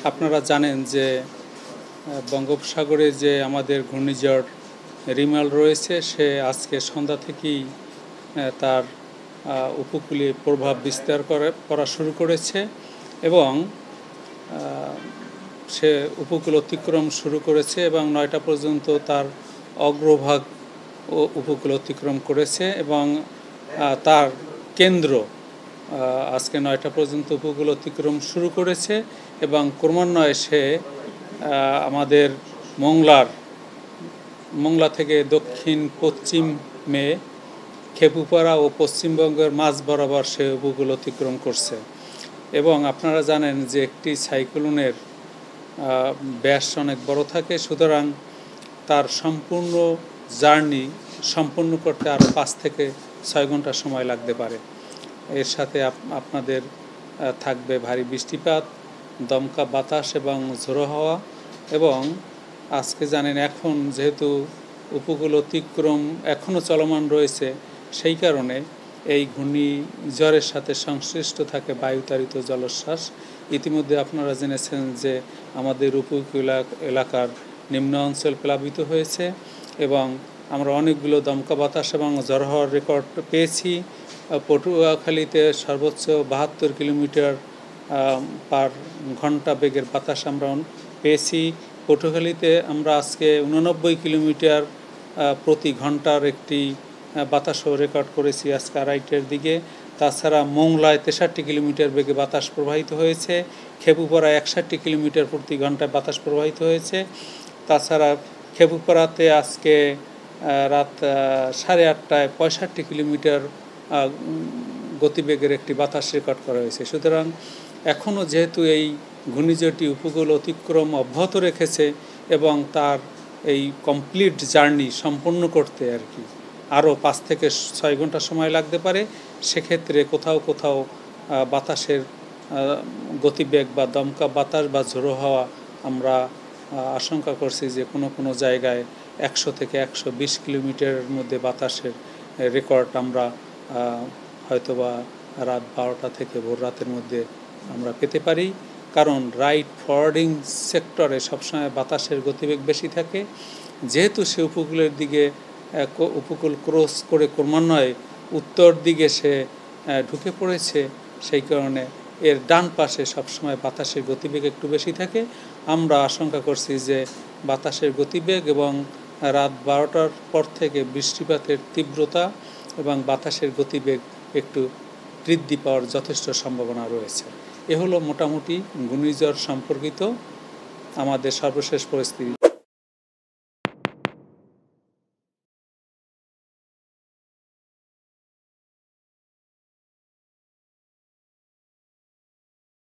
আপনারা জানেন যে বঙ্গোপসাগরে যে আমাদের ঘূর্ণিঝড় রিমাল রয়েছে, সে আজকে সন্ধ্যা থেকেই তার উপকূলে প্রভাব বিস্তার করা শুরু করেছে এবং সে উপকূল অতিক্রম শুরু করেছে এবং 9টা পর্যন্ত তার অগ্রভাগ উপকূল অতিক্রম করেছে এবং তার কেন্দ্র আজকে 9টা পর্যন্ত উপকূল অতিক্রম শুরু করেছে এবং ক্রমান্বয়ে সে আমাদের মোংলা থেকে দক্ষিণ পশ্চিমে খেপুপাড়া ও পশ্চিমবঙ্গের মাঝ বরাবর সে উপকূল অতিক্রম করছে এবং আপনারা জানেন যে একটি সাইক্লোনের ব্যাস অনেক বড় থাকে, সুতরাং তার সম্পূর্ণ জার্নি সম্পূর্ণ করতে আরও 5 থেকে 6 ঘন্টা সময় লাগতে পারে। এর সাথে আপনাদের থাকবে ভারী বৃষ্টিপাত, দমকা বাতাস এবং ঝোড়ো হাওয়া এবং আজকে জানেন এখন যেহেতু উপকূল অতিক্রম এখনও চলমান রয়েছে, সেই কারণে এই ঘূর্ণিঝড়ের সাথে সংশ্লিষ্ট থাকে বায়ুতাড়িত জলোচ্ছ্বাস। ইতিমধ্যে আপনারা জেনেছেন যে আমাদের উপকূল এলাকার নিম্ন অঞ্চল প্লাবিত হয়েছে এবং আমরা অনেকগুলো দমকা বাতাস এবং ঝড়ো হাওয়ার রেকর্ড পেয়েছি। পটুয়াখালীতে সর্বোচ্চ 72 কিলোমিটার পার ঘন্টা বেগের বাতাস আমরা পেয়েছি। পটুয়াখালীতে আমরা আজকে 89 কিলোমিটার প্রতি ঘন্টার একটি বাতাসও রেকর্ড করেছি আজকে 2:30টার দিকে। তাছাড়া মোংলায় 63 কিলোমিটার বেগে বাতাস প্রবাহিত হয়েছে, খেপুপাড়ায় 61 কিলোমিটার প্রতি ঘন্টায় বাতাস প্রবাহিত হয়েছে। তাছাড়া খেপুপাড়াতে আজকে রাত 8:30টায় 65 কিলোমিটার গতিবেগের একটি বাতাস রেকর্ড করা হয়েছে। সুতরাং এখনও যেহেতু এই ঘূর্ণিঝড়টি উপকূল অতিক্রম অব্যাহত রেখেছে এবং তার এই কমপ্লিট জার্নি সম্পন্ন করতে আরও 5 থেকে 6 ঘন্টা সময় লাগতে পারে, সেক্ষেত্রে কোথাও বাতাসের গতিবেগ বা দমকা বাতাস বা ঝোড়ো হাওয়া আমরা আশঙ্কা করছি যে কোনো জায়গায় 100 থেকে 120 কিলোমিটারের মধ্যে বাতাসের রেকর্ড আমরা হয়তোবা রাত 12টা থেকে ভোর রাতের মধ্যে আমরা পেতে পারি। কারণ রাইট ফরওয়ার্ডিং সেক্টরে সবসময় বাতাসের গতিবেগ বেশি থাকে, যেহেতু সে উপকূল ক্রস করে ক্রমান্বয়ে উত্তর দিকে সে ঢুকে পড়েছে, সেই কারণে এর ডান পাশে সবসময় বাতাসের গতিবেগ একটু বেশি থাকে। আমরা আশঙ্কা করছি যে বাতাসের গতিবেগ এবং রাত 12টার পর থেকে বৃষ্টিপাতের তীব্রতা এবং বাতাসের গতিবেগ একটু বৃদ্ধি পাওয়ার যথেষ্ট সম্ভাবনা রয়েছে। এ হলো মোটামুটি ঘূর্ণিঝড় সম্পর্কিত আমাদের সর্বশেষ পরিস্থিতি।